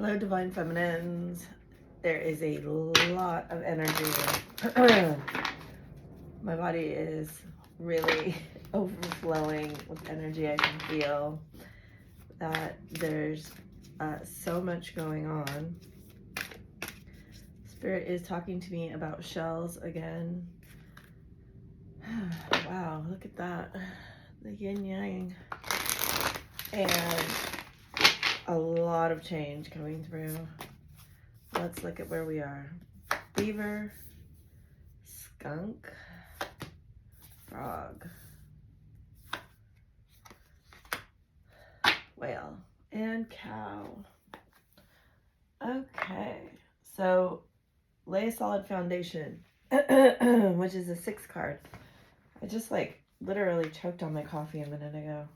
Hello, Divine Feminines. There is a lot of energy. My body is really overflowing with energy. I can feel that there's so much going on. Spirit is talking to me about shells again. Wow, look at that. The yin yang. And a lot of change coming through. Let's look at where we are. Beaver, skunk, frog, whale, and cow. Okay, so lay a solid foundation, which is a 6 card. I just literally choked on my coffee a minute ago.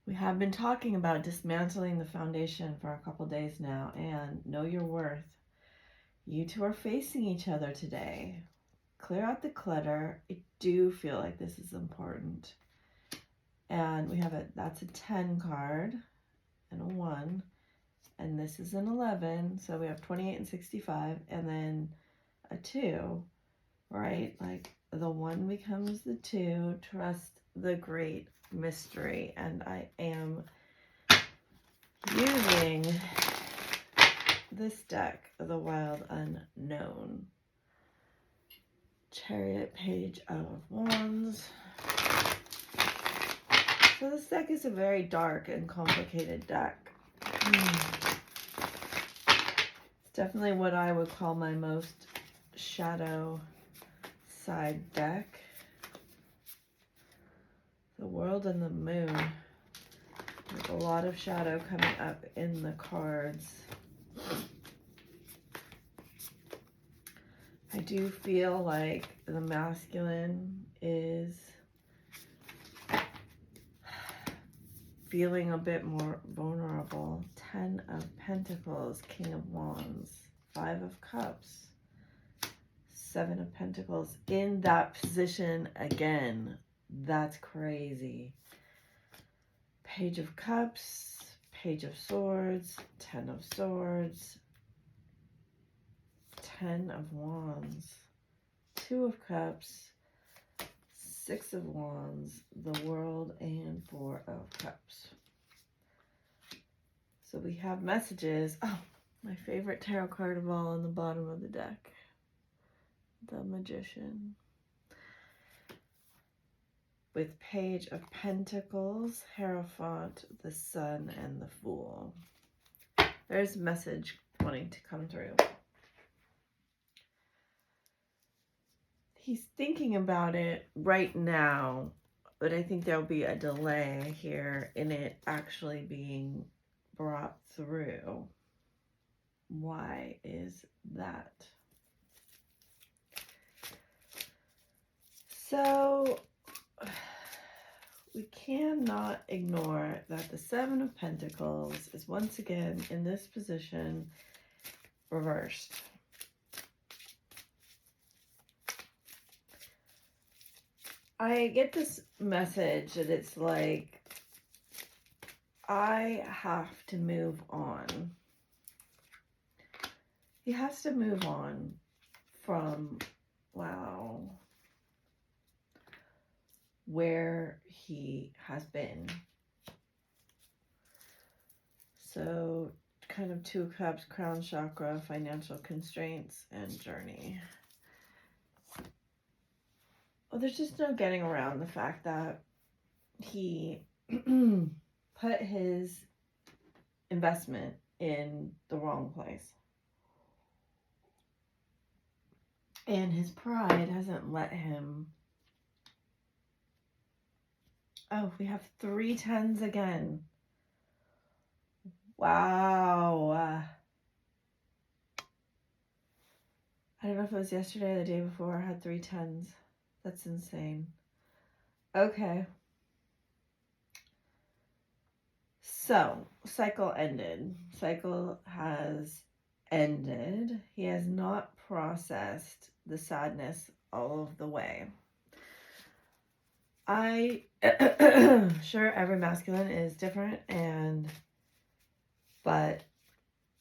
We have been talking about dismantling the foundation for a couple days now, and know your worth. You two are facing each other today. Clear out the clutter. I do feel like this is important. And we have that's a 10 card and a 1. And this is an 11. So we have 28 and 65. And then a 2, right? Like the 1 becomes the 2. Trust the great mystery. And I am using this deck, the Wild Unknown. Chariot, Page of Wands. So this deck is a very dark and complicated deck. It's definitely what I would call my most shadow side deck. The World and the Moon. There's a lot of shadow coming up in the cards. I do feel like the masculine is feeling a bit more vulnerable. 10 of Pentacles, King of Wands, 5 of Cups, 7 of Pentacles in that position again. That's crazy. Page of Cups, Page of Swords, 10 of Swords, 10 of Wands, 2 of Cups, 6 of Wands, the World, and 4 of Cups. So we have messages. Oh, my favorite tarot card of all on the bottom of the deck. The Magician. With Page of Pentacles, Hierophant, the Sun, and the Fool. There's a message wanting to come through. He's thinking about it right now, but I think there'll be a delay here in it actually being brought through. Why is that? So we cannot ignore that the 7 of Pentacles is once again in this position reversed. I get this message that it's like, I have to move on. He has to move on from, wow, where he has been. So kind of 2 of Cups, Crown Chakra, financial constraints, and journey. Well, there's just no getting around the fact that he put his investment in the wrong place. And his pride hasn't let him. Oh, we have 3 10s again. Wow. I don't know if it was yesterday or the day before I had 3 10s. That's insane. Okay. So, cycle ended. Cycle has ended. He has not processed the sadness all of the way. Sure, every masculine is different, and But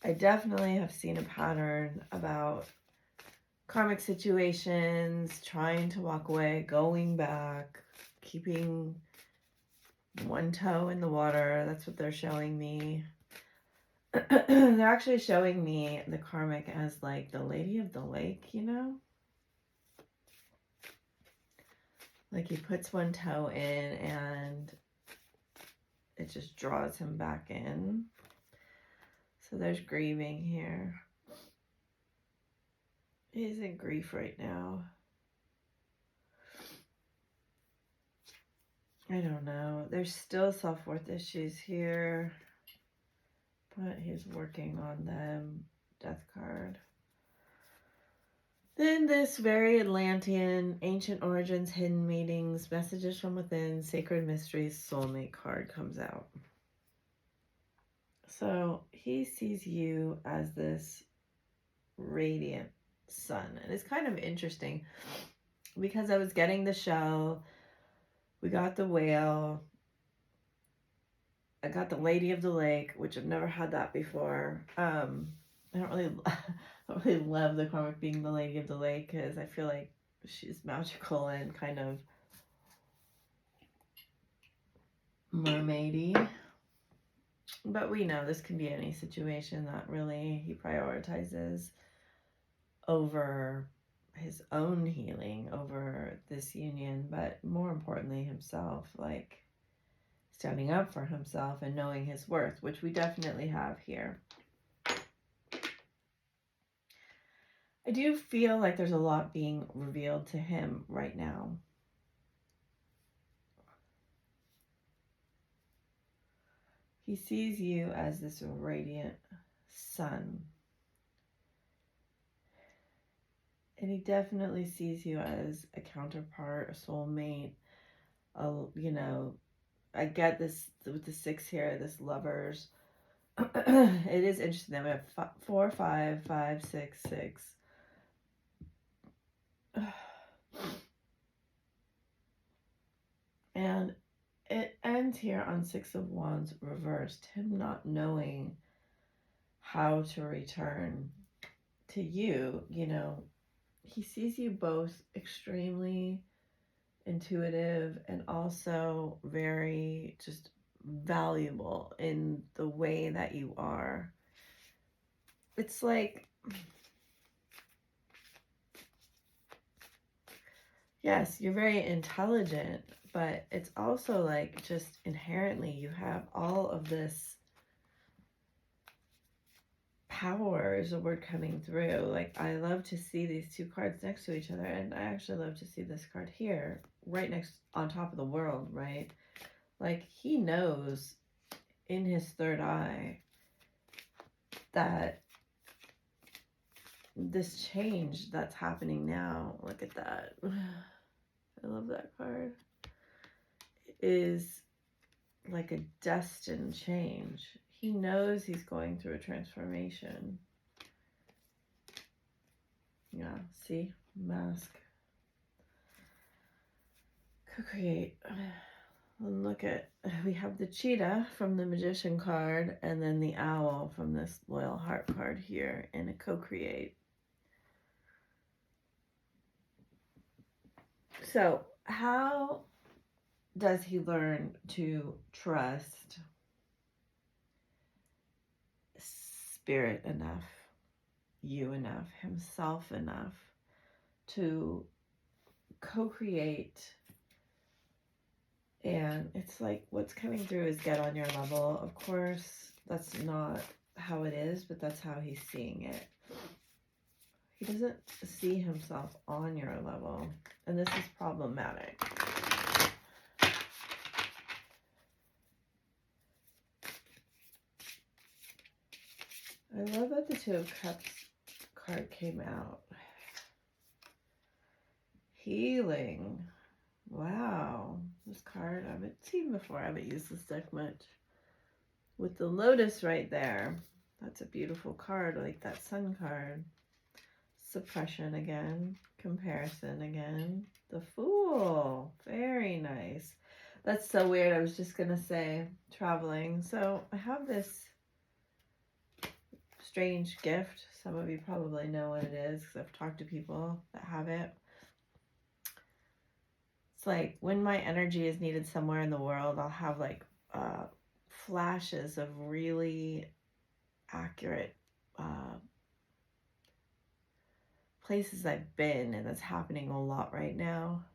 I definitely have seen a pattern about karmic situations, trying to walk away, going back, keeping one toe in the water. That's what they're showing me. They're actually showing me the karmic as like the lady of the lake, you know? Like he puts one toe in and it just draws him back in. So there's grieving here. He's in grief right now. I don't know. There's still self-worth issues here, but he's working on them. Death card. Then this very Atlantean, ancient origins, hidden meanings, messages from within, sacred mysteries, soulmate card comes out. So he sees you as this radiant sun. And it's kind of interesting because I was getting the shell. We got the whale. I got the lady of the lake, which I've never had that before. I don't really love the karmic being the lady of the lake because I feel like she's magical and kind of mermaidy. But we know this can be any situation that really he prioritizes over his own healing, over this union, but more importantly himself, like standing up for himself and knowing his worth, which we definitely have here. I do feel like there's a lot being revealed to him right now. He sees you as this radiant sun. And he definitely sees you as a counterpart, a soulmate, you know, I get this with the 6 here, this lovers. It is interesting that we have 4, 5, 5, 6, 6. And it ends here on 6 of Wands reversed. Him not knowing how to return to you, you know. He sees you both extremely intuitive and also very just valuable in the way that you are. It's like, yes, you're very intelligent, but it's also like just inherently you have all of this power is a word coming through. Like, I love to see these 2 cards next to each other, and I actually love to see this card here right next on top of the world, right? Like, he knows in his third eye that this change that's happening now, look at that, I love that card, is like a destined change. He knows he's going through a transformation. Yeah, see? Mask. Co-create. And look at, we have the cheetah from the magician card and then the owl from this loyal heart card here in a co-create. So how does he learn to trust spirit enough, you enough, himself enough to co-create? And it's like what's coming through is get on your level. Of course, that's not how it is, but that's how he's seeing it. He doesn't see himself on your level, and this is problematic. I love that the 2 of Cups card came out. Healing. Wow. This card I haven't seen before. I haven't used this deck much. With the lotus right there. That's a beautiful card, like that sun card. Suppression again. Comparison again. The Fool. Very nice. That's so weird. I was just going to say traveling. So I have this strange gift. Some of you probably know what it is because I've talked to people that have it. It's like when my energy is needed somewhere in the world, I'll have like flashes of really accurate places I've been, and that's happening a lot right now.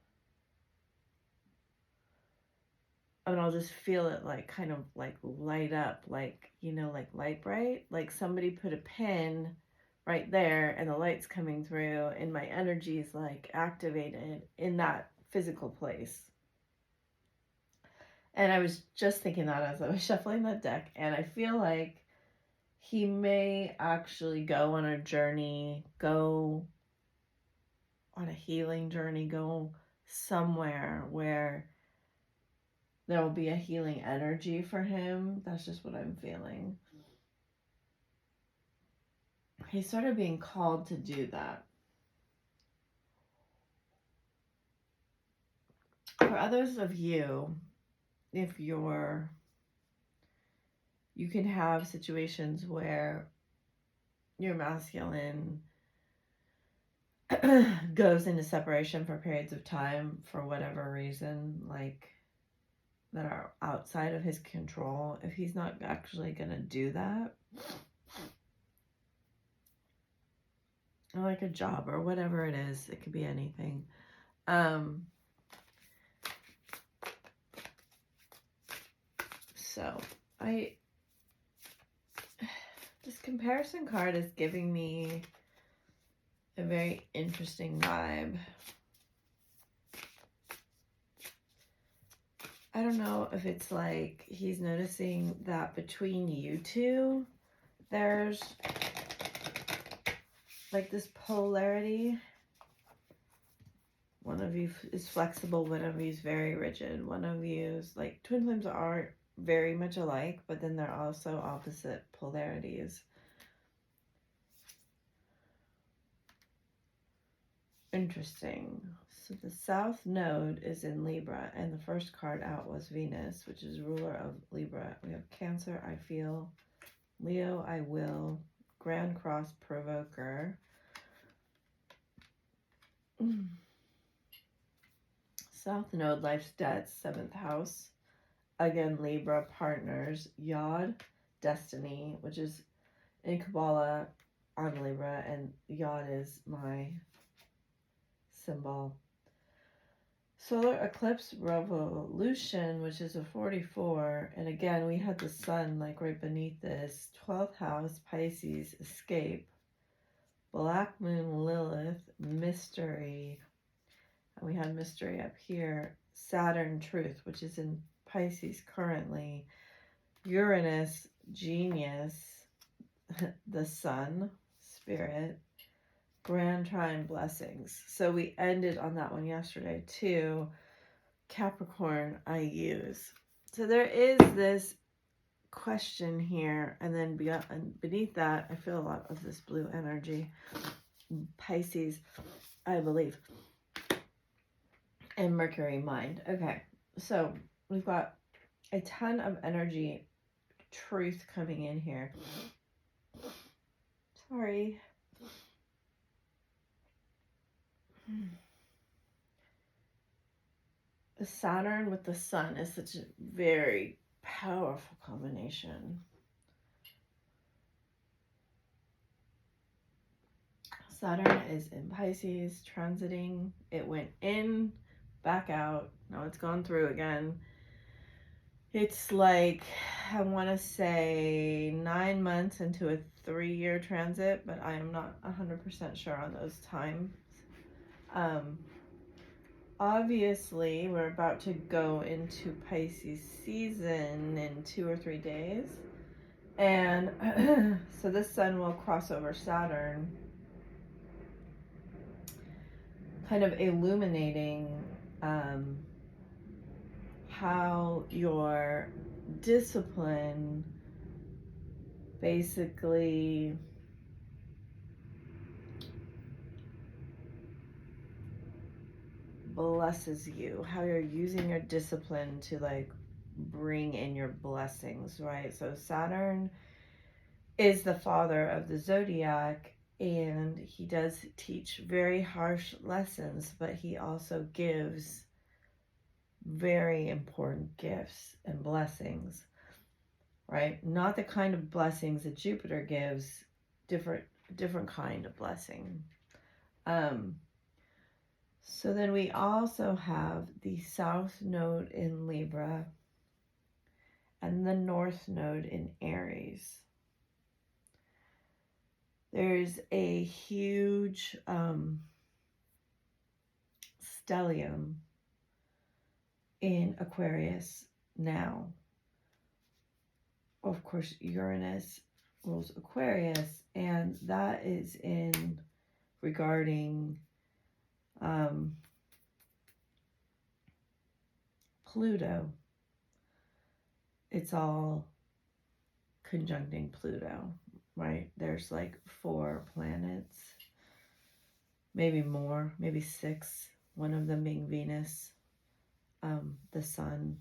And I'll just feel it like kind of like light up, like, you know, like light bright, like somebody put a pin right there and the light's coming through and my energy is like activated in that physical place. And I was just thinking that as I was shuffling that deck, and I feel like he may actually go on a journey, go on a healing journey, go somewhere where there will be a healing energy for him. That's just what I'm feeling. He's sort of being called to do that. For others of you, if you can have situations where your masculine goes into separation for periods of time for whatever reason, like that are outside of his control. If he's not actually going to do that, or like a job or whatever it is, it could be anything. So this comparison card is giving me a very interesting vibe. I don't know if it's like he's noticing that between you two, there's like this polarity. One of you is flexible, one of you is very rigid. One of you is like, twin flames are very much alike, but then they're also opposite polarities. Interesting. So the South Node is in Libra, and the first card out was Venus, which is ruler of Libra. We have Cancer, I feel. Leo, I will. Grand Cross, Provoker. South Node, Life's Debts, 7th house. Again, Libra, Partners. Yod, Destiny, which is in Kabbalah on Libra, and Yod is my symbol. Solar Eclipse Revolution, which is a 44, and again we had the sun like right beneath this. 12th house, Pisces, Escape. Black Moon, Lilith, Mystery, and we had Mystery up here. Saturn, Truth, which is in Pisces currently. Uranus, Genius, the Sun, Spirit. Grand Trine, Blessings. So we ended on that one yesterday too. Capricorn, I use. So there is this question here, and then beyond, and beneath that, I feel a lot of this blue energy. Pisces, I believe. And Mercury, Mind. Okay, so we've got a ton of energy, truth coming in here. Sorry. The Saturn with the Sun is such a very powerful combination. Saturn is in Pisces, transiting. It went in, back out. Now it's gone through again. It's like, I want to say 9 months into a 3-year transit, but I am not 100% sure on those times. Obviously, we're about to go into Pisces season in 2 or 3 days. And so this sun will cross over Saturn, kind of illuminating how your discipline basically blesses you, how you're using your discipline to like bring in your blessings, right? So Saturn is the father of the zodiac, and he does teach very harsh lessons, but he also gives very important gifts and blessings, right? Not the kind of blessings that Jupiter gives, different kind of blessing. So then we also have the South Node in Libra and the North Node in Aries. There's a huge stellium in Aquarius now. Of course, Uranus rules Aquarius, and that is in regarding Pluto. It's all conjuncting Pluto, right? There's like 4 planets, maybe more, maybe 6. One of them being Venus, the Sun,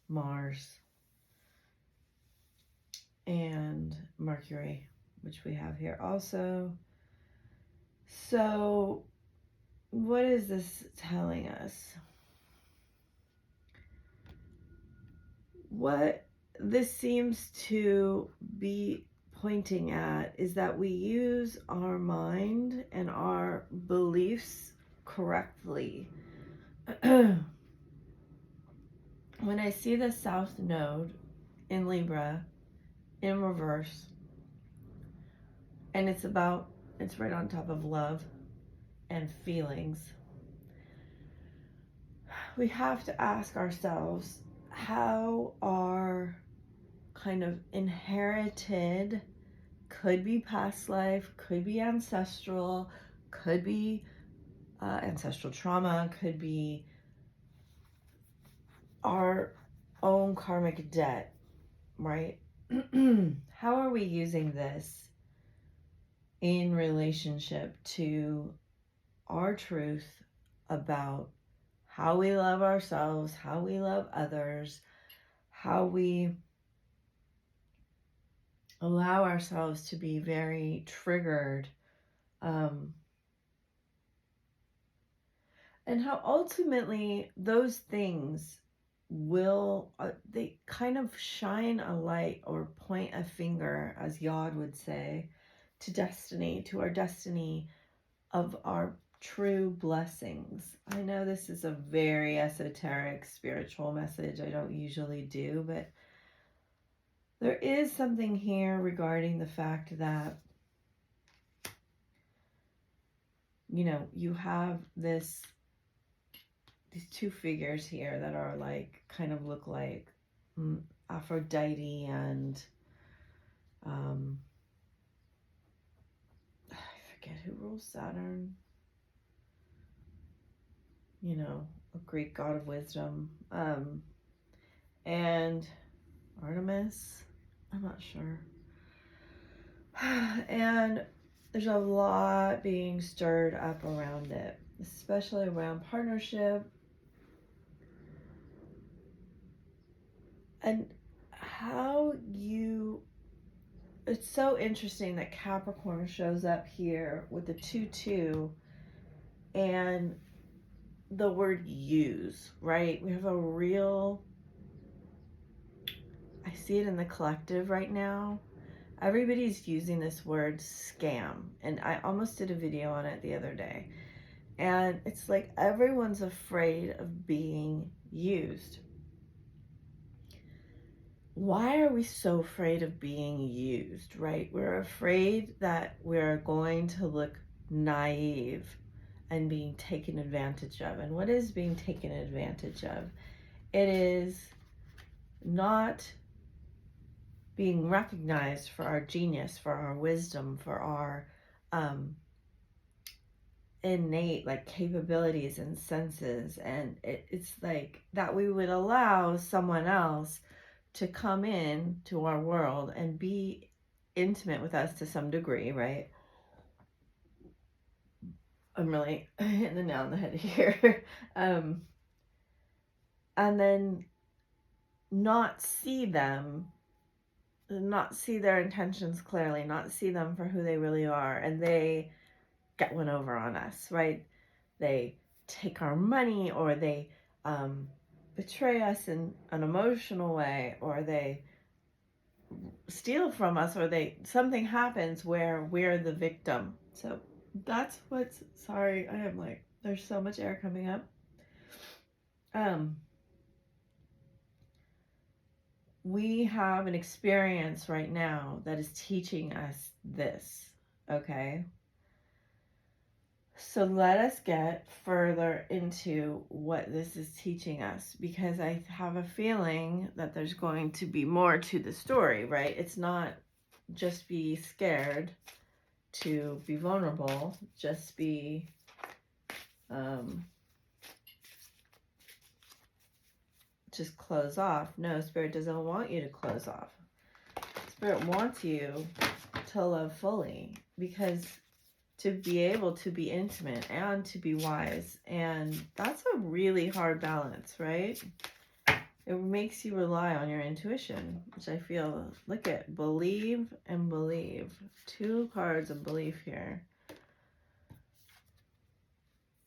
Mars, and Mercury, which we have here also. So what is this telling us? What this seems to be pointing at is that we use our mind and our beliefs correctly. When I see the South Node in Libra in reverse, and it's right on top of love and feelings, we have to ask ourselves how our kind of inherited, could be past life, could be ancestral, could be ancestral trauma, could be our own karmic debt, right? How are we using this in relationship to our truth about how we love ourselves, how we love others, how we allow ourselves to be very triggered, and how ultimately those things will, they kind of shine a light or point a finger, as Yod would say, to destiny, to our destiny of our true blessings. I know this is a very esoteric spiritual message. I don't usually do, but there is something here regarding the fact that, you know, you have these 2 figures here that are like, kind of look like Aphrodite and I forget who rules Saturn. You know, a Greek god of wisdom. And Artemis, I'm not sure. And there's a lot being stirred up around it, especially around partnership. And how you, it's so interesting that Capricorn shows up here with the 2-2 and the word use, right? We have a real, I see it in the collective right now. Everybody's using this word scam, and I almost did a video on it the other day. And it's like everyone's afraid of being used. Why are we so afraid of being used, right? We're afraid that we're going to look naive and being taken advantage of. And what is being taken advantage of? It is not being recognized for our genius, for our wisdom, for our innate like capabilities and senses. And it's like that we would allow someone else to come in to our world and be intimate with us to some degree, right? I'm really hitting the nail on the head here. And then not see them not see their intentions clearly, not see them for who they really are, and they get one over on us, right? They take our money, or they betray us in an emotional way, or they steal from us, or something happens where we're the victim. So that's what's, sorry, I am like, there's so much air coming up. We have an experience right now that is teaching us this, okay? So let us get further into what this is teaching us, because I have a feeling that there's going to be more to the story, right? It's not just be scared to be vulnerable, just be just close off. No, Spirit doesn't want you to close off. Spirit wants you to love fully, because to be able to be intimate and to be wise, and that's a really hard balance, right? It makes you rely on your intuition, which I feel, look at, believe and believe. 2 cards of belief here.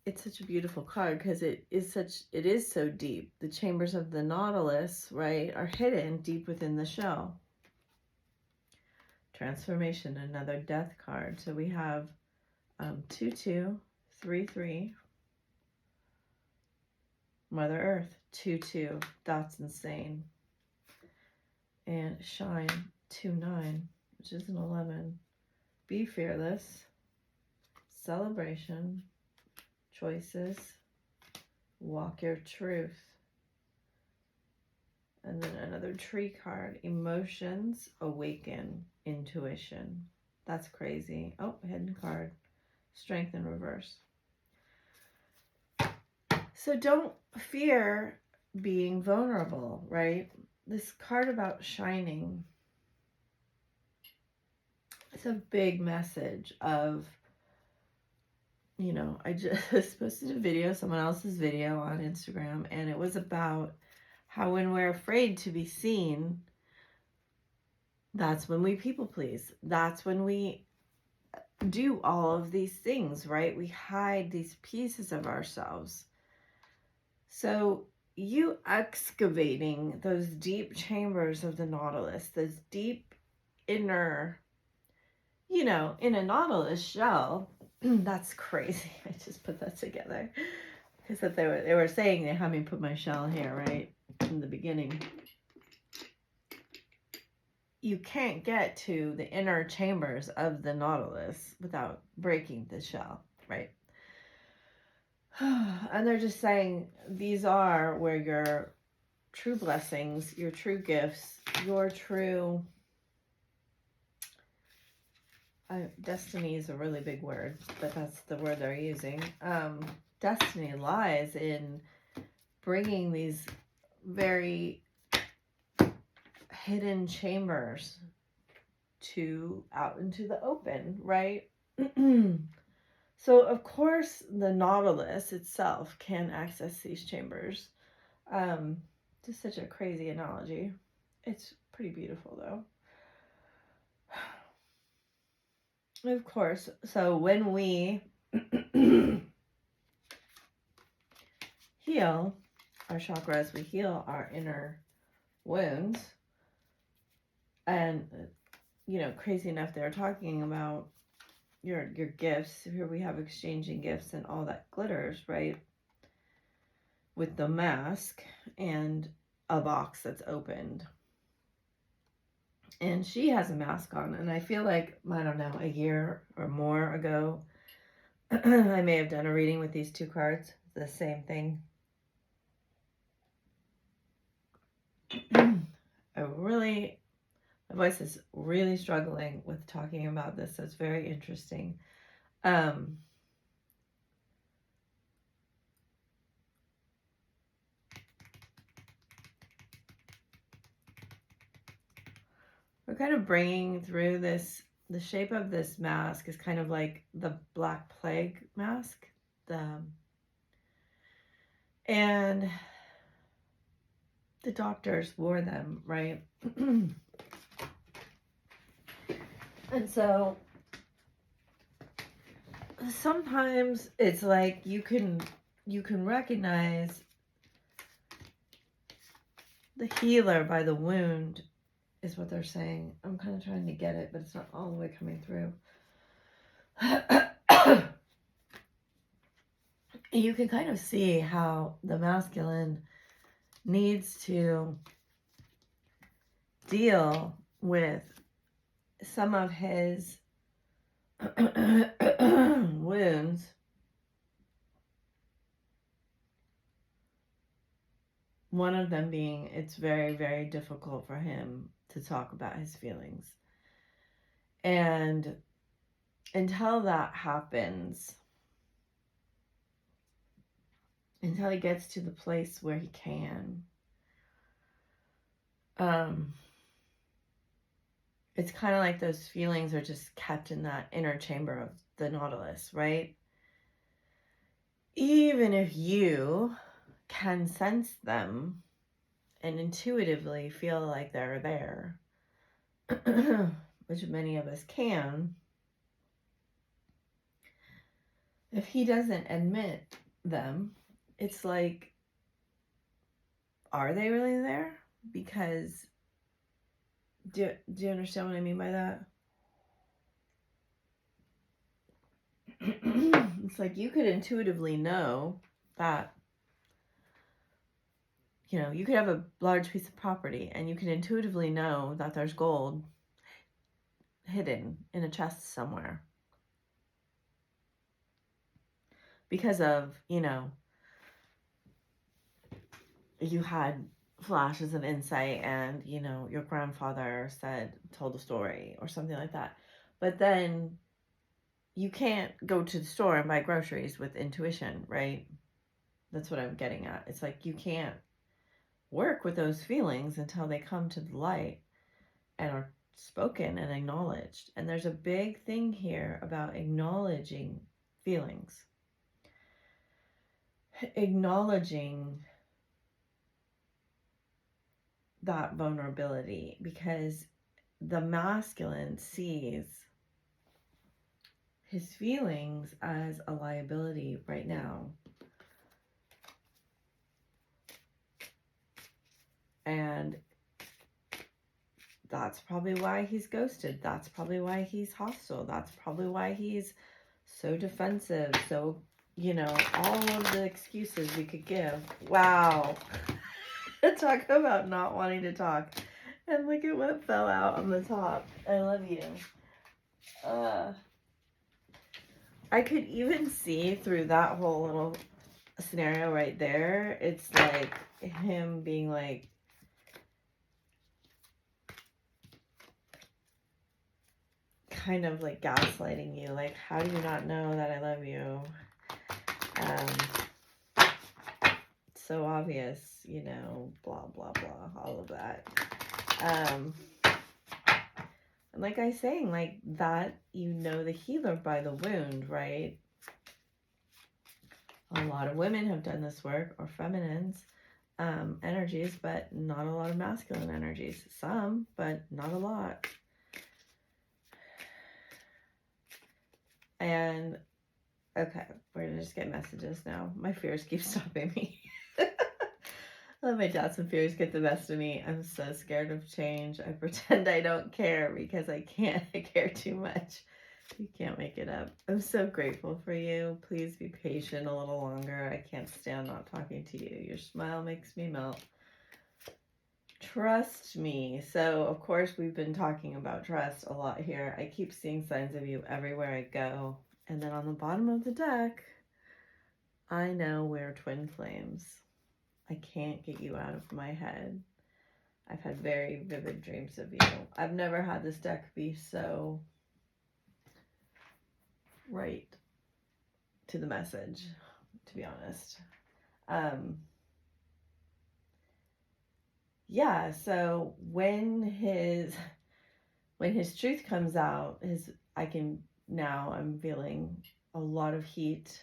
It's such a beautiful card because it is so deep. The chambers of the Nautilus, right, are hidden deep within the shell. Transformation, another death card. So we have 2-2, 3-3. Mother Earth, 2-2. That's insane. And Shine, 2-9, which is an 11. Be fearless. Celebration. Choices. Walk your truth. And then another tree card. Emotions. Awaken. Intuition. That's crazy. Oh, hidden card. Strength in reverse. So don't fear being vulnerable, right? This card about shining. It's a big message of, you know, I just posted a video, someone else's video on Instagram, and it was about how when we're afraid to be seen, that's when we people please. That's when we do all of these things, right? We hide these pieces of ourselves. So you excavating those deep chambers of the Nautilus, those deep inner, you know, in a Nautilus shell, that's crazy. I just put that together because that they were saying they had me put my shell here, right, in the beginning. You can't get to the inner chambers of the Nautilus without breaking the shell, right? And they're just saying these are where your true blessings, your true gifts, your true destiny is a really big word, but that's the word they're using. Destiny lies in bringing these very hidden chambers out into the open, right? So of course the Nautilus itself can access these chambers. Just such a crazy analogy. It's pretty beautiful though. Of course, so when we heal our chakras, we heal our inner wounds. And, you know, crazy enough, they're talking about your gifts. Here we have exchanging gifts and all that glitters, right? With the mask and a box that's opened. And she has a mask on, and I feel like, I don't know, a year or more ago, I may have done a reading with these 2 cards, the same thing. My voice is really struggling with talking about this, so it's very interesting. We're kind of bringing through this, the shape of this mask is kind of like the Black Plague mask. And the doctors wore them, right? And so sometimes it's like you can recognize the healer by the wound, is what they're saying. I'm kind of trying to get it, but it's not all the way coming through. You can kind of see how the masculine needs to deal with some of his wounds. One of them being, it's very, very difficult for him to talk about his feelings. And until that happens, until he gets to the place where he can, it's kind of like those feelings are just kept in that inner chamber of the Nautilus, right? Even if you can sense them and intuitively feel like they're there, which many of us can, if he doesn't admit them, it's like, are they really there? Because do you understand what I mean by that? It's like you could intuitively know that, you know, you could have a large piece of property and you can intuitively know that there's gold hidden in a chest somewhere. Because of, you know, you had flashes of insight and, you know, your grandfather told a story or something like that. But then you can't go to the store and buy groceries with intuition, right? That's what I'm getting at. It's like you can't work with those feelings until they come to the light and are spoken and acknowledged. And there's a big thing here about acknowledging feelings. Acknowledging that vulnerability, because the masculine sees his feelings as a liability right now. And that's probably why he's ghosted. That's probably why he's hostile. That's probably why he's so defensive. So, you know, all of the excuses we could give. Wow. Talk about not wanting to talk. And look at what fell out on the top. I love you. I could even see through that whole little scenario right there. It's like him being like, kind of like gaslighting you. Like, how do you not know that I love you? So obvious, you know, blah, blah, blah, all of that. And like I was saying, like that, you know, the healer by the wound, right? A lot of women have done this work, or feminines energies, but not a lot of masculine energies. Some, but not a lot. And okay, we're gonna just get messages now. My fears keep stopping me. Let my doubts and fears get the best of me. I'm so scared of change. I pretend I don't care because I can't. I care too much. You can't make it up. I'm so grateful for you. Please be patient a little longer. I can't stand not talking to you. Your smile makes me melt. Trust me. So, of course, we've been talking about trust a lot here. I keep seeing signs of you everywhere I go. And then on the bottom of the deck, I know we're twin flames. I can't get you out of my head. I've had very vivid dreams of you. I've never had this deck be so right to the message, to be honest. Yeah, so when his truth comes out, I'm feeling a lot of heat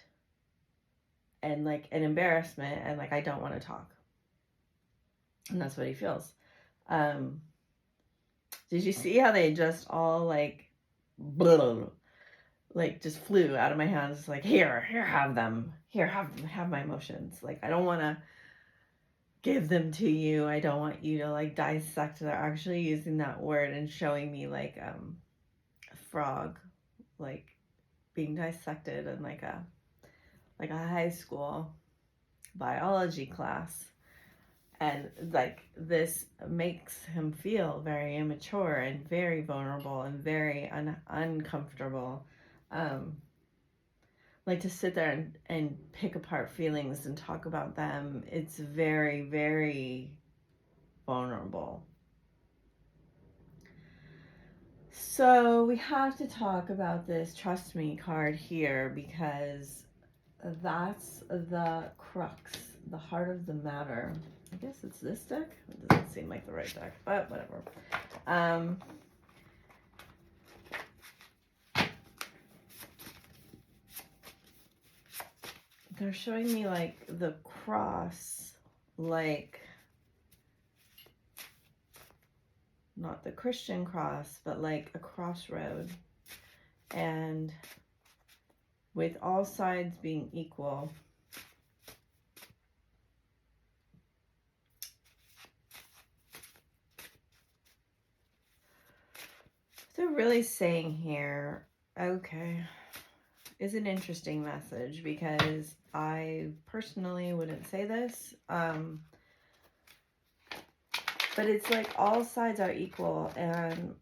and like an embarrassment, and like I don't want to talk. And that's what he feels. Did you see how they just all like like just flew out of my hands. It's like, here, have them. Here, have my emotions. Like, I don't want to give them to you. I don't want you to like dissect. They're actually using that word and showing me like a frog, like being dissected in like a high school biology class. And like this makes him feel very immature and very vulnerable and very uncomfortable. Like to sit there and pick apart feelings and talk about them, it's very, very vulnerable. So we have to talk about this trust me card here, because that's the crux, the heart of the matter. I guess it's this deck. It doesn't seem like the right deck, but whatever. They're showing me like the cross, like not the Christian cross, but like a crossroad. And with all sides being equal, they're really saying here, okay, is an interesting message, because I personally wouldn't say this, but it's like all sides are equal, and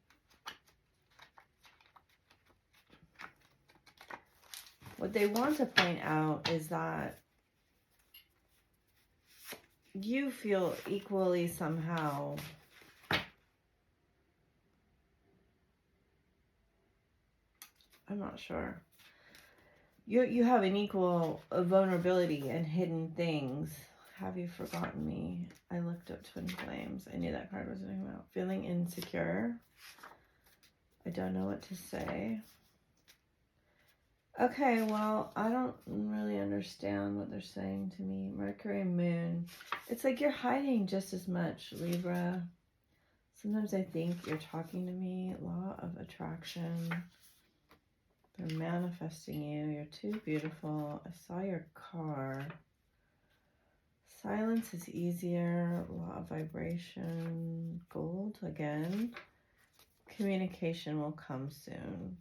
what they want to point out is that you feel equally somehow I'm not sure. You have an equal vulnerability and hidden things. Have you forgotten me? I looked up twin flames. I knew that card was talking about feeling insecure. I don't know what to say. Okay, well, I don't really understand what they're saying to me. Mercury and Moon. It's like you're hiding just as much, Libra. Sometimes I think you're talking to me. Law of attraction. They're manifesting you. You're too beautiful. I saw your car. Silence is easier. Law of vibration. Gold again. Communication will come soon.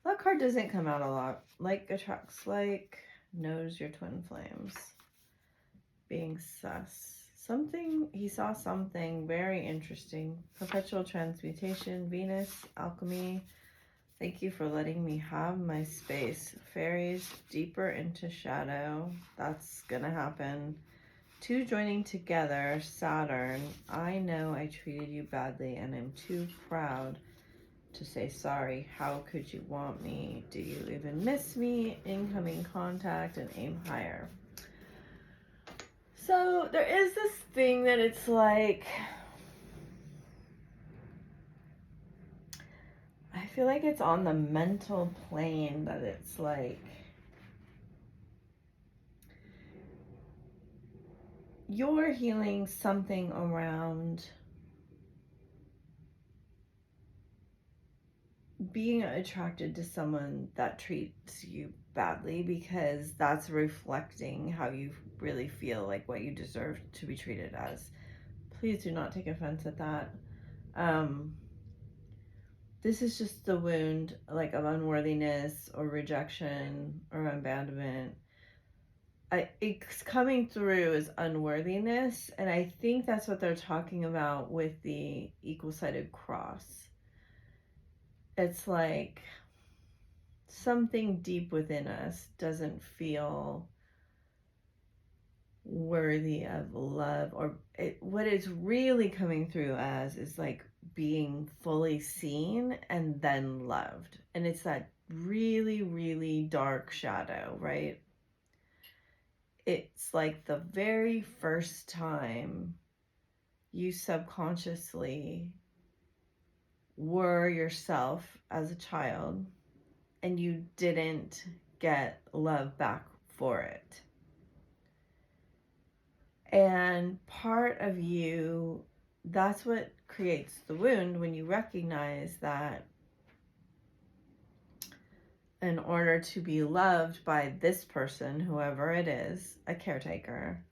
That card doesn't come out a lot. Like attracts like, knows your twin flames. Being sus. Something, he saw something very interesting. Perpetual transmutation. Venus, alchemy. Thank you for letting me have my space. Fairies, deeper into shadow. That's gonna happen. Two joining together. Saturn. I know I treated you badly and I'm too proud to say sorry. How could you want me? Do you even miss me? Incoming contact and aim higher. So there is this thing that it's like, I feel like it's on the mental plane, that it's like you're healing something around being attracted to someone that treats you badly, because that's reflecting how you really feel, like what you deserve to be treated as. Please do not take offense at that. This is just the wound, like, of unworthiness or rejection or abandonment. It's coming through as unworthiness, and I think that's what they're talking about with the equal-sided cross. It's like something deep within us doesn't feel worthy of love, or what it's really coming through as is like being fully seen and then loved. And it's that really, really dark shadow, right? It's like the very first time you subconsciously were yourself as a child and you didn't get love back for it. And part of you, that's what creates the wound, when you recognize that in order to be loved by this person, whoever it is, a caretaker,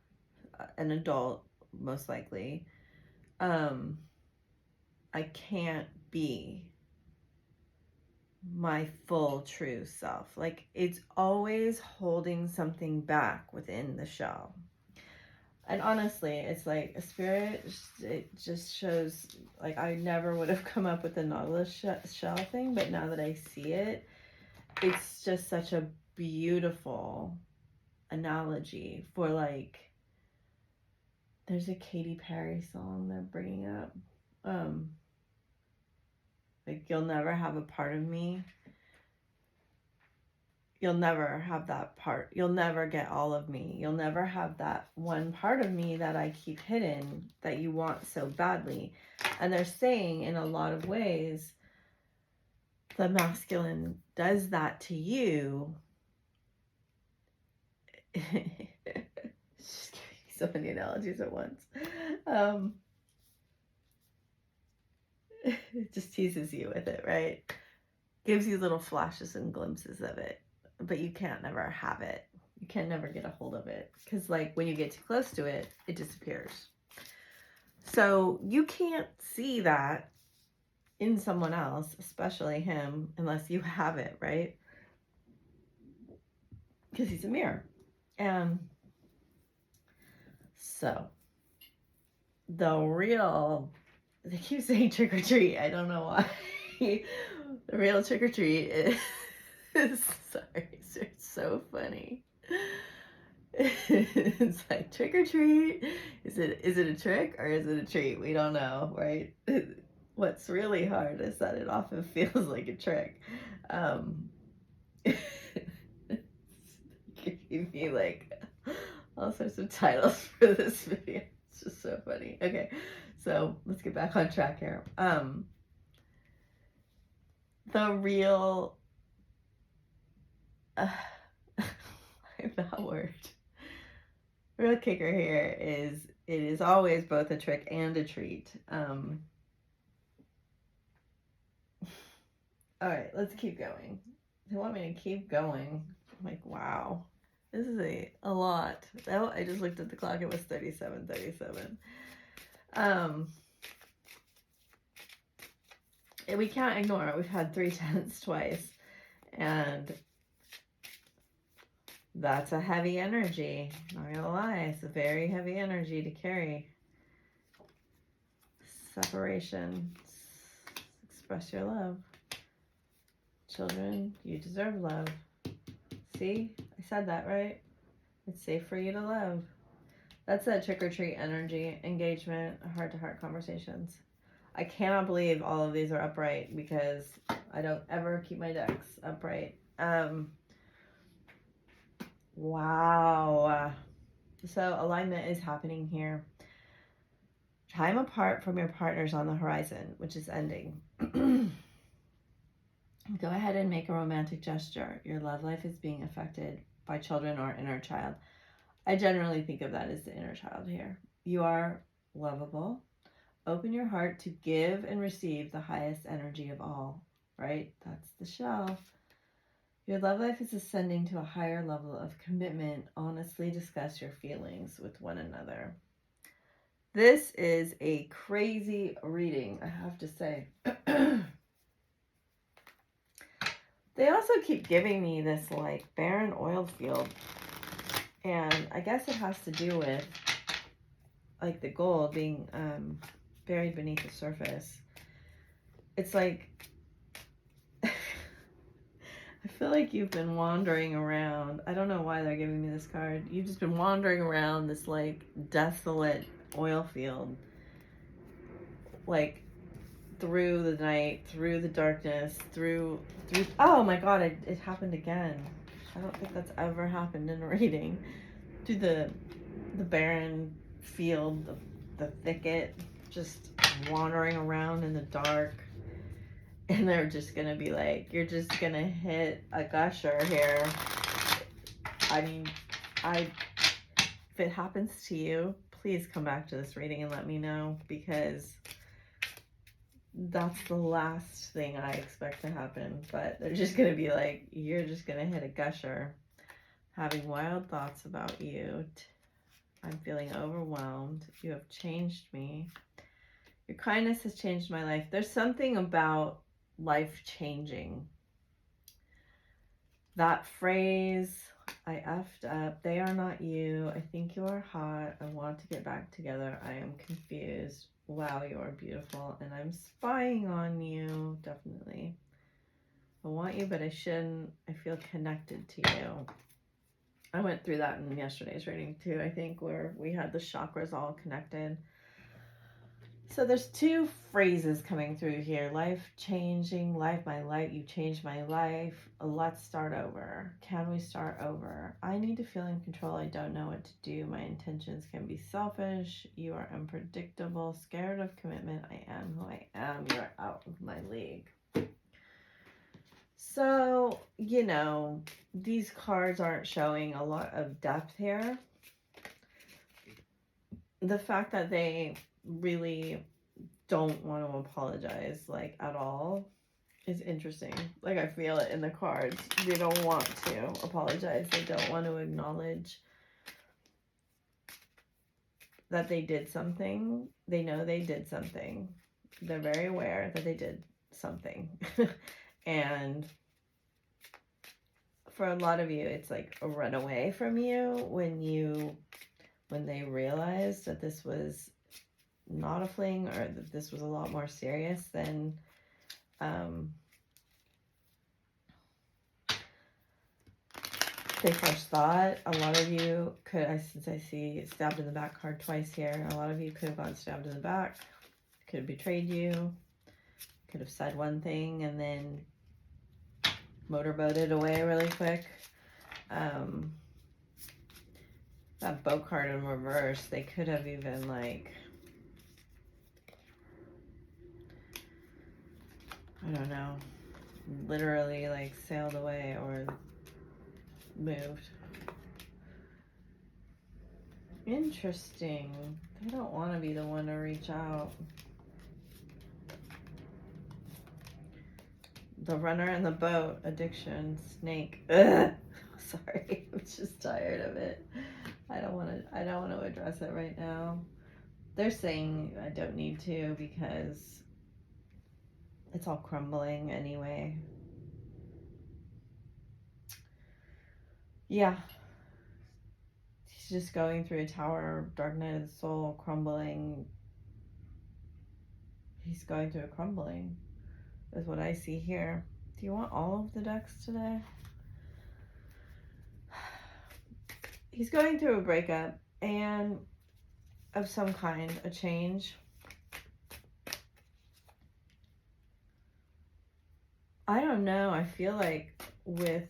an adult, most likely, I can't be my full true self. Like, it's always holding something back within the shell. And honestly, it's like a spirit, it just shows, like, I never would have come up with the Nautilus shell thing, but now that I see it, it's just such a beautiful analogy for, like, there's a Katy Perry song they're bringing up. Like, you'll never have a part of me. You'll never have that part. You'll never get all of me. You'll never have that one part of me that I keep hidden that you want so badly. And they're saying in a lot of ways, the masculine does that to you. Just giving you so many analogies at once. It just teases you with it, right? Gives you little flashes and glimpses of it, but you can't never have it. You can never get a hold of it, because, like, when you get too close to it, it disappears. So you can't see that in someone else, especially him, unless you have it, right? Because he's a mirror. And so the real, they keep saying trick or treat. I don't know why. The real trick or treat is, sorry, it's so funny. It's like, trick or treat. Is it a trick or is it a treat? We don't know, right? What's really hard is that it often feels like a trick. Give me, like, all sorts of titles for this video. It's just so funny. Okay, so let's get back on track here. The real that word. Real kicker here is it is always both a trick and a treat. All right, let's keep going. They want me to keep going. I'm like, wow, this is a lot. Oh, I just looked at the clock. It was 37:37. We can't ignore it. We've had 3 tenths twice, and that's a heavy energy. Not gonna lie, it's a very heavy energy to carry. Separation. Express your love. Children, you deserve love. See? I said that, right? It's safe for you to love. That's that trick-or-treat energy, engagement, heart-to-heart conversations. I cannot believe all of these are upright because I don't ever keep my decks upright. Wow. So alignment is happening here. Time apart from your partner's on the horizon, which is ending. Go ahead and make a romantic gesture. Your love life is being affected by children or inner child. I generally think of that as the inner child here. You are lovable. Open your heart to give and receive the highest energy of all, right? That's the shell. Your love life is ascending to a higher level of commitment. Honestly discuss your feelings with one another. This is a crazy reading, I have to say. They also keep giving me this, like, barren oil field. And I guess it has to do with, like, the gold being buried beneath the surface. It's like, I feel like you've been wandering around. I don't know why they're giving me this card. You've just been wandering around this, like, desolate oil field. Like, through the night, through the darkness, through, oh my god, it happened again. I don't think that's ever happened in a reading. Through the barren field, the thicket, just wandering around in the dark. And they're just gonna be like, you're just gonna hit a gusher here. I mean, if it happens to you, please come back to this reading and let me know, because that's the last thing I expect to happen. But they're just going to be like, you're just going to hit a gusher, having wild thoughts about you. I'm feeling overwhelmed. You have changed me. Your kindness has changed my life. There's something about life changing. That phrase, I effed up. They are not you. I think you are hot. I want to get back together. I am confused. Wow, you are beautiful. And I'm spying on you. Definitely. I want you, but I shouldn't. I feel connected to you. I went through that in yesterday's reading too, I think, where we had the chakras all connected. So there's two phrases coming through here. Life changing, life, my life, you changed my life. Let's start over. Can we start over? I need to feel in control. I don't know what to do. My intentions can be selfish. You are unpredictable, scared of commitment. I am who I am. You're out of my league. So, you know, these cards aren't showing a lot of depth here. The fact that they really don't want to apologize, like, at all is interesting. Like, I feel it in the cards. They don't want to apologize. They don't want to acknowledge that they did something. They know they did something. They're very aware that they did something. And for a lot of you, it's like a runaway from you when they realized that this was not a fling, or that this was a lot more serious than they first thought. A lot of you could, since I see stabbed in the back card twice here, a lot of you could have gone stabbed in the back, could have betrayed you, could have said one thing and then motorboated away really quick. That boat card in reverse, they could have even, like, I don't know, literally, like, sailed away or moved. Interesting. They don't want to be the one to reach out. The runner in the boat, addiction, snake. Ugh. Sorry, I'm just tired of it. I don't want to address it right now. They're saying I don't need to because it's all crumbling anyway. Yeah. He's just going through a tower, dark night of the soul, crumbling. He's going through a crumbling, is what I see here. Do you want all of the decks today? He's going through a breakup and of some kind, a change. I don't know. I feel like with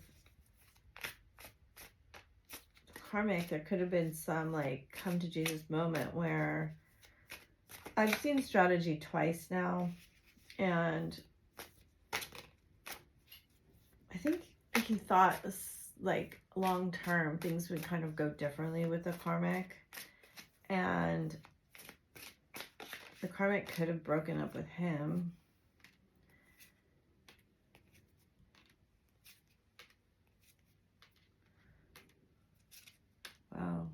karmic, there could have been some, like, come to Jesus moment where I've seen strategy twice now, and I think he thought, like, long term things would kind of go differently with the karmic, and the karmic could have broken up with him. Wow.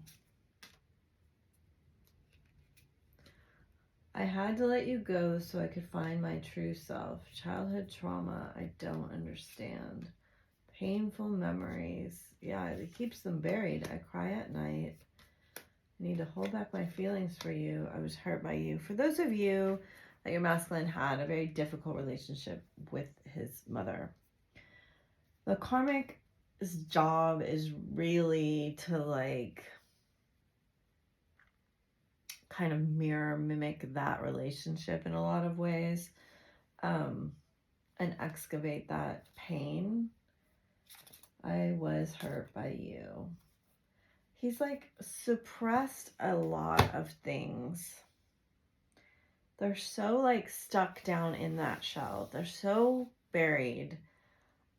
I had to let you go so I could find my true self. Childhood trauma, I don't understand. Painful memories. Yeah, it keeps them buried. I cry at night. I need to hold back my feelings for you. I was hurt by you. For those of you that your masculine had a very difficult relationship with his mother, the karmic's job is really to, like, kind of mimic that relationship in a lot of ways, and excavate that pain. I was hurt by you. He's, like, suppressed a lot of things. They're so, like, stuck down in that shell. They're so buried.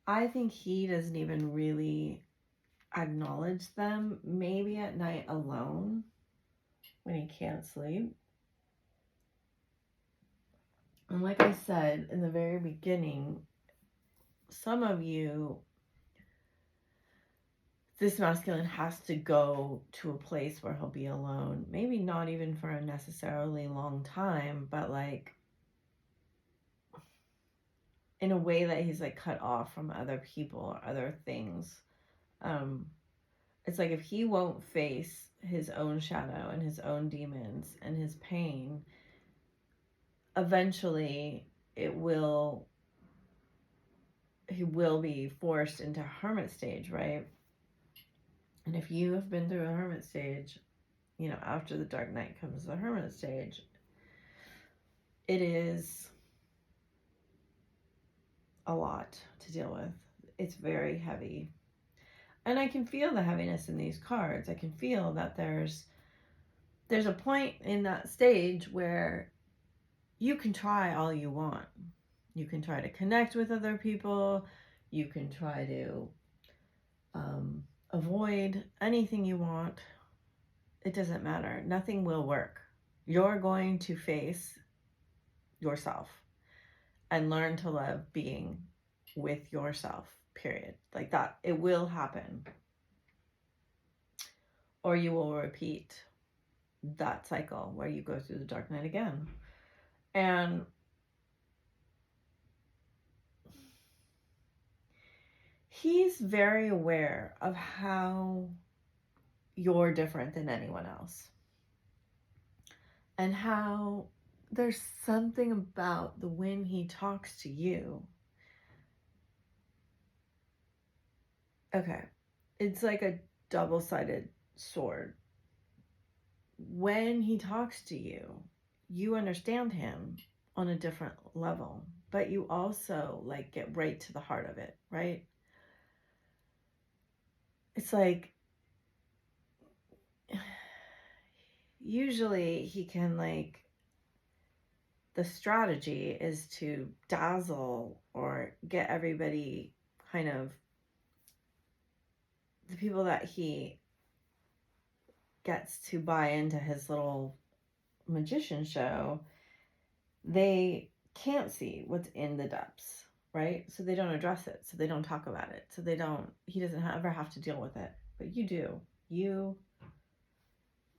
I think he doesn't even really acknowledge them. Maybe at night alone when he can't sleep. And like I said in the very beginning, some of you, this masculine has to go to a place where he'll be alone. Maybe not even for a necessarily long time, but like in a way that he's like cut off from other people or other things. It's like if he won't face his own shadow and his own demons and his pain, eventually he will be forced into hermit stage, right? And if you have been through a hermit stage, you know, after the dark night comes the hermit stage, it is a lot to deal with. It's very heavy. And I can feel the heaviness in these cards. I can feel that there's a point in that stage where you can try all you want. You can try to connect with other people. You can try to avoid anything you want. It doesn't matter. Nothing will work. You're going to face yourself and learn to love being with yourself, period. Like that. It will happen. Or you will repeat that cycle where you go through the dark night again. And he's very aware of how you're different than anyone else. And how there's something about the when he talks to you. Okay. It's like a double-sided sword. When he talks to you, you understand him on a different level, but you also like get right to the heart of it, right? It's like usually he can like, the strategy is to dazzle or get everybody kind of, the people that he gets to buy into his little magician show, they can't see what's in the depths, right? So they don't address it. So they don't talk about it. So he doesn't ever have to deal with it. But you do. You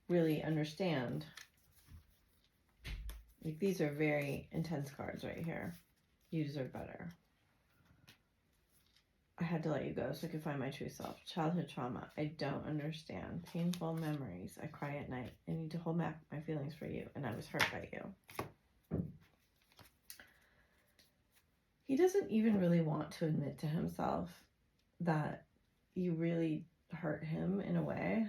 really understand. Like, these are very intense cards right here. You deserve better. I had to let you go so I could find my true self. Childhood trauma. I don't understand. Painful memories. I cry at night. I need to hold back my feelings for you, and I was hurt by you. He doesn't even really want to admit to himself that you really hurt him in a way,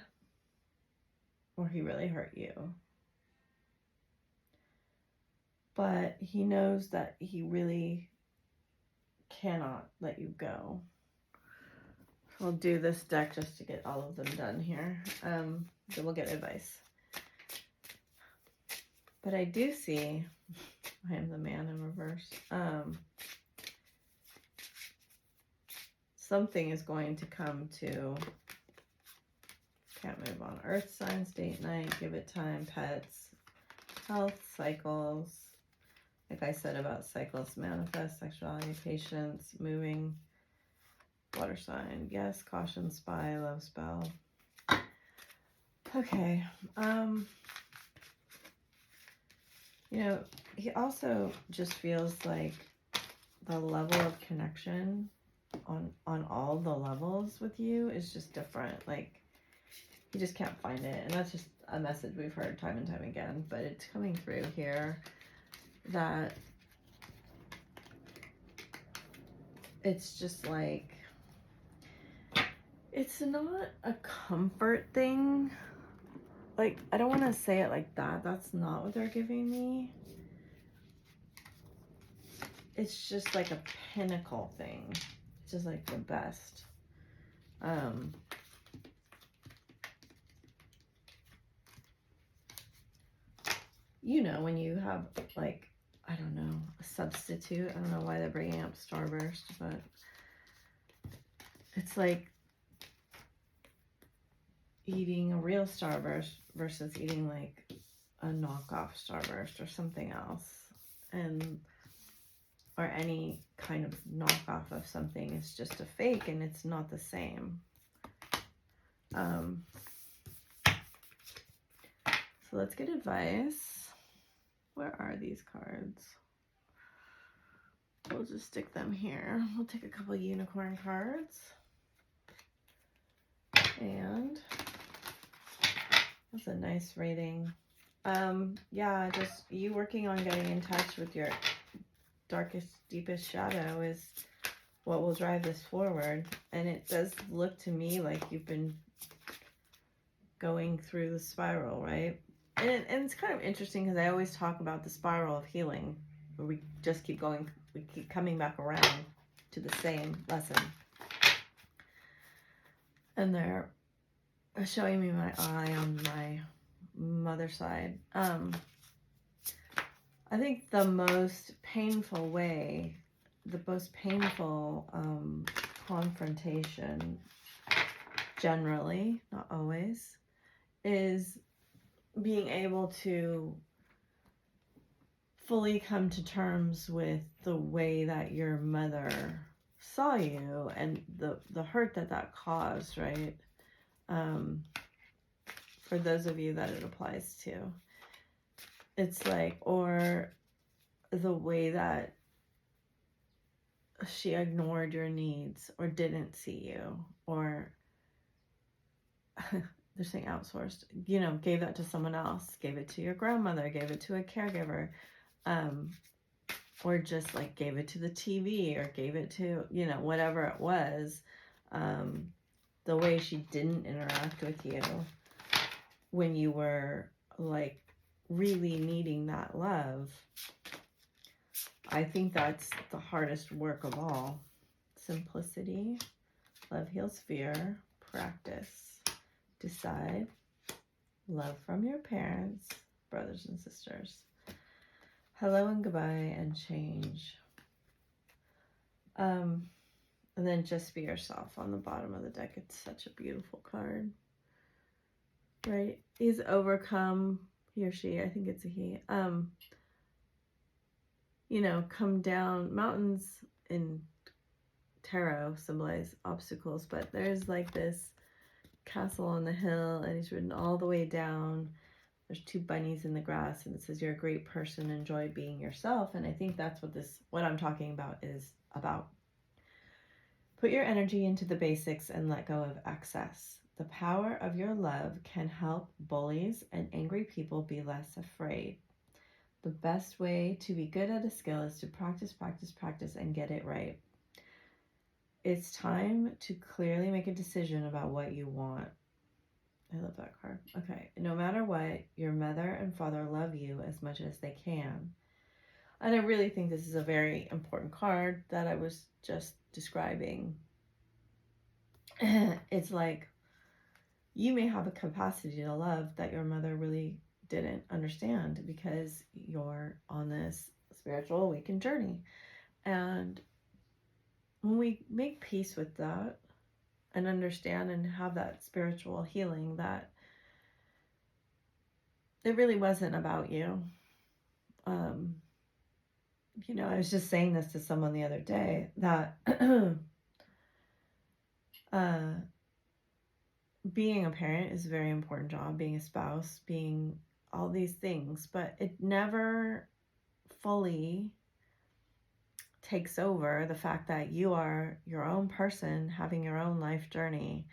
or he really hurt you. But he knows that he really cannot let you go. I'll do this deck just to get all of them done here. Then we'll get advice. But I do see, I am the man in reverse. Something is going to come to, can't move on. Earth signs, date night, give it time, pets, health, cycles. Like I said about cycles, manifest, sexuality, patience, moving, water sign, yes, caution, spy, love spell. Okay. You know, he also just feels like the level of connection on all the levels with you is just different. Like, he just can't find it. And that's just a message we've heard time and time again. But it's coming through here that it's just like, it's not a comfort thing. Like, I don't want to say it like that. That's not what they're giving me. It's just like a pinnacle thing. It's just like the best. You know, when you have like, I don't know, a substitute. I don't know why they're bringing up Starburst, but it's like eating a real Starburst versus eating like a knockoff Starburst or something else. And or any kind of knockoff of something is just a fake and it's not the same. So let's get advice. Where are these cards? We'll just stick them here. We'll take a couple unicorn cards. And that's a nice rating. Yeah, just you working on getting in touch with your darkest, deepest shadow is what will drive this forward. And it does look to me like you've been going through the spiral, right? And it's kind of interesting because I always talk about the spiral of healing, where we just keep going, we keep coming back around to the same lesson. And they're showing me my eye on my mother's side. I think the most painful way, the most painful confrontation, generally, not always, is being able to fully come to terms with the way that your mother saw you and the hurt that caused, right? For those of you that it applies to, it's like, or the way that she ignored your needs or didn't see you, or they're saying outsourced, you know, gave that to someone else, gave it to your grandmother, gave it to a caregiver, or just like gave it to the TV or gave it to, you know, whatever it was, the way she didn't interact with you when you were like really needing that love. I think that's the hardest work of all. Simplicity, love heals fear, practice, decide, love from your parents, brothers and sisters, hello and goodbye, and change. And then just be yourself on the bottom of the deck. It's such a beautiful card, right? He's overcome, he or she, I think it's a he, you know, come down. Mountains in tarot symbolize obstacles, but there's like this castle on the hill and he's ridden all the way down. There's two bunnies in the grass and it says you're a great person, enjoy being yourself. And I think that's what I'm talking about is about. Put your energy into the basics and let go of excess. The power of your love can help bullies and angry people be less afraid. The best way to be good at a skill is to practice, practice, practice, and get it right. It's time to clearly make a decision about what you want. I love that card. Okay. No matter what, your mother and father love you as much as they can. And I really think this is a very important card that I was just describing. It's like you may have a capacity to love that your mother really didn't understand because you're on this spiritual awakened journey. And when we make peace with that and understand and have that spiritual healing, that it really wasn't about you. You know, I was just saying this to someone the other day that being a parent is a very important job, being a spouse, being all these things, but it never fully takes over the fact that you are your own person having your own life journey.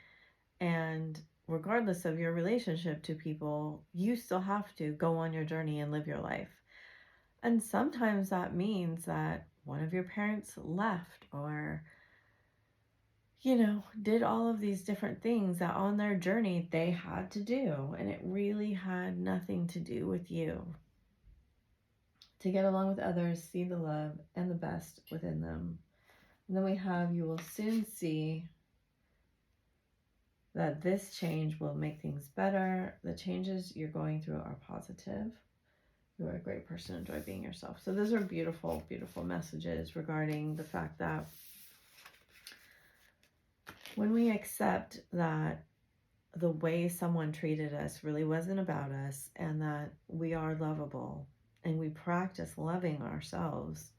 And regardless of your relationship to people, you still have to go on your journey and live your life. And sometimes that means that one of your parents left or, you know, did all of these different things that on their journey they had to do. And it really had nothing to do with you. To get along with others, see the love and the best within them. And then we have, you will soon see that this change will make things better. The changes you're going through are positive. You are a great person, enjoy being yourself. So those are beautiful, beautiful messages regarding the fact that when we accept that the way someone treated us really wasn't about us and that we are lovable and we practice loving ourselves,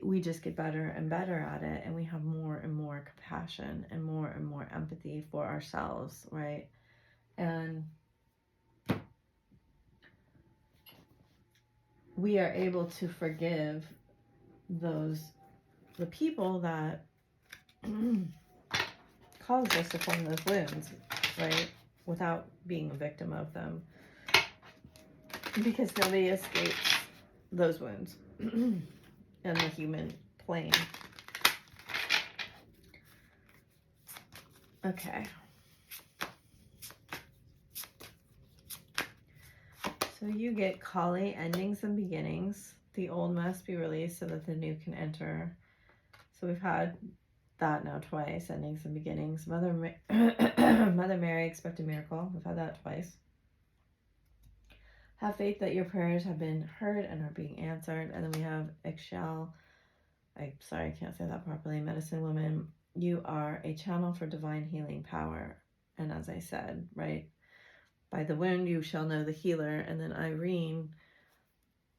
we just get better and better at it, and we have more and more compassion and more empathy for ourselves, right? And we are able to forgive the people that caused us to form those wounds, right? Without being a victim of them. Because nobody escapes those wounds in the human plane. Okay. So you get Kali, endings and beginnings. The old must be released so that the new can enter. So we've had that now twice, endings and beginnings. Mother Mary, expect a miracle. We've had that twice. Have faith that your prayers have been heard and are being answered. And then we have Ixchel. I can't say that properly. Medicine woman, you are a channel for divine healing power. And as I said, right, by the wound you shall know the healer. And then Irene,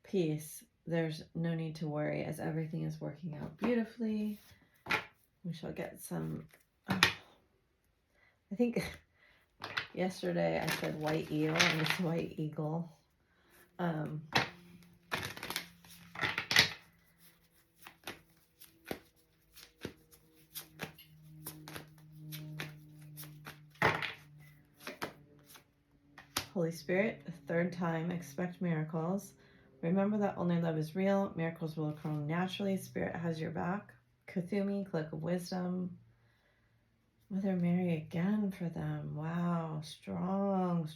peace. There's no need to worry as everything is working out beautifully. We shall get some, I think yesterday I said white eel and it's white eagle. Holy Spirit, the third time, expect miracles. Remember that only love is real. Miracles will occur naturally. Spirit has your back. Kuthumi, cloak of wisdom. Mother Mary again for them. Wow, strong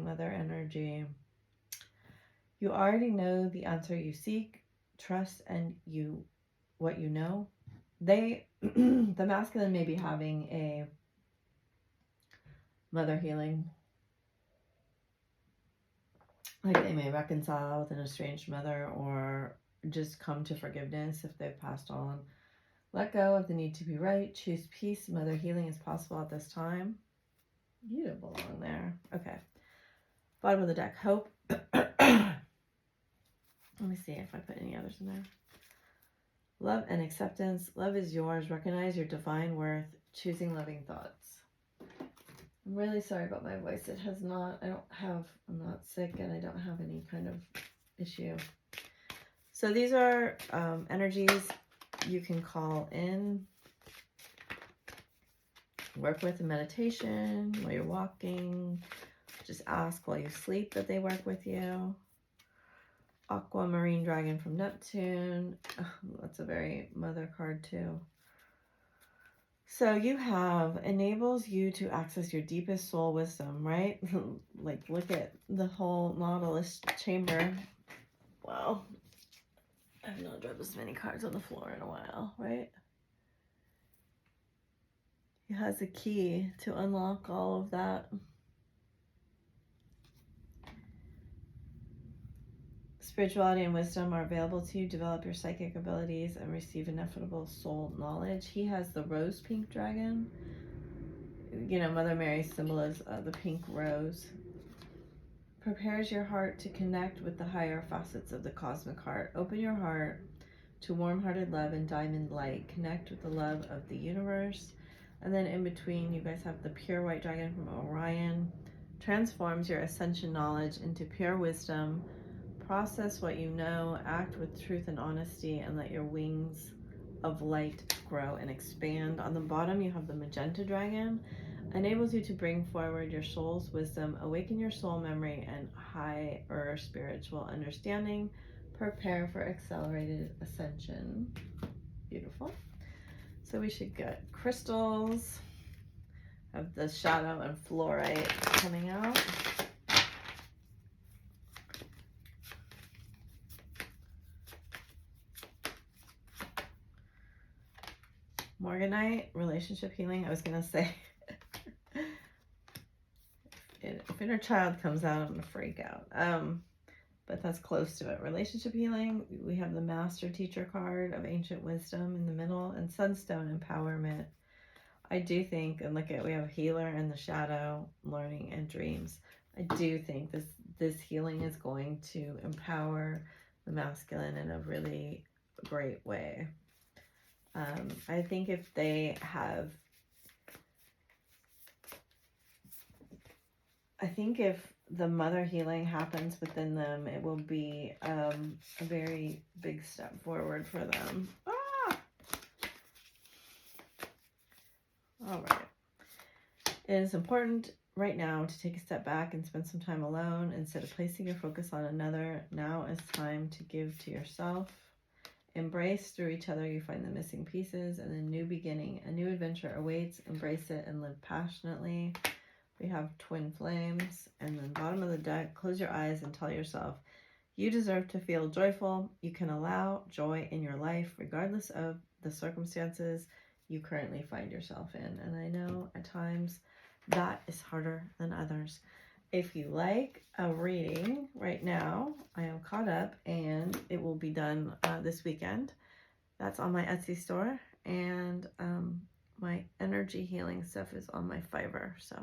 mother energy. You already know the answer you seek. Trust and what you know. The masculine may be having a mother healing. Like they may reconcile with an estranged mother or just come to forgiveness if they've passed on. Let go of the need to be right. Choose peace. Mother healing is possible at this time. You don't belong there. Okay. Bottom of the deck. Hope. Let me see if I put any others in there. Love and acceptance. Love is yours. Recognize your divine worth. Choosing loving thoughts. I'm really sorry about my voice. It has not, I'm not sick and I don't have any kind of issue. So these are energies you can call in, work with in meditation, while you're walking, just ask while you sleep that they work with you. Aquamarine Dragon from Neptune. Oh, that's a very mother card too. So you have enables you to access your deepest soul wisdom, right? Like look at the whole Nautilus chamber. Wow. I've not dropped this many cards on the floor in a while, right? It has a key to unlock all of that. Spirituality and wisdom are available to you. Develop your psychic abilities and receive ineffable soul knowledge. He has the rose pink dragon. You know, Mother Mary's symbol is the pink rose. Prepares your heart to connect with the higher facets of the cosmic heart. Open your heart to warm-hearted love and diamond light. Connect with the love of the universe. And then in between, you guys have the pure white dragon from Orion. Transforms your ascension knowledge into pure wisdom. Process what you know, act with truth and honesty, and let your wings of light grow and expand. On the bottom, you have the magenta dragon. Enables you to bring forward your soul's wisdom, awaken your soul memory and higher spiritual understanding. Prepare for accelerated ascension. Beautiful. So we should get crystals of the shadow and fluorite coming out. Morganite, relationship healing. I was going to say, if inner child comes out, I'm going to freak out. But that's close to it. Relationship healing. We have the master teacher card of ancient wisdom in the middle and sunstone empowerment. I do think, and look at, we have healer in the shadow, learning and dreams. I do think this healing is going to empower the masculine in a really great way. I think if they have, I think if the mother healing happens within them, it will be a very big step forward for them. All right. It is important right now to take a step back and spend some time alone instead of placing your focus on another. Now is time to give to yourself. Embrace through each other you find the missing pieces, and a new beginning, a new adventure awaits. Embrace it and live passionately. We have twin flames, and then bottom of the deck, close your eyes and tell yourself, you deserve to feel joyful. You can allow joy in your life regardless of the circumstances you currently find yourself in. And I know at times that is harder than others. If you like a reading right now, I am caught up and it will be done this weekend. That's on my Etsy store, and my energy healing stuff is on my Fiverr. So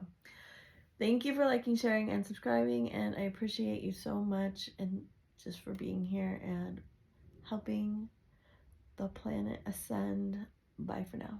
thank you for liking, sharing, and subscribing, and I appreciate you so much, and just for being here and helping the planet ascend. Bye for now.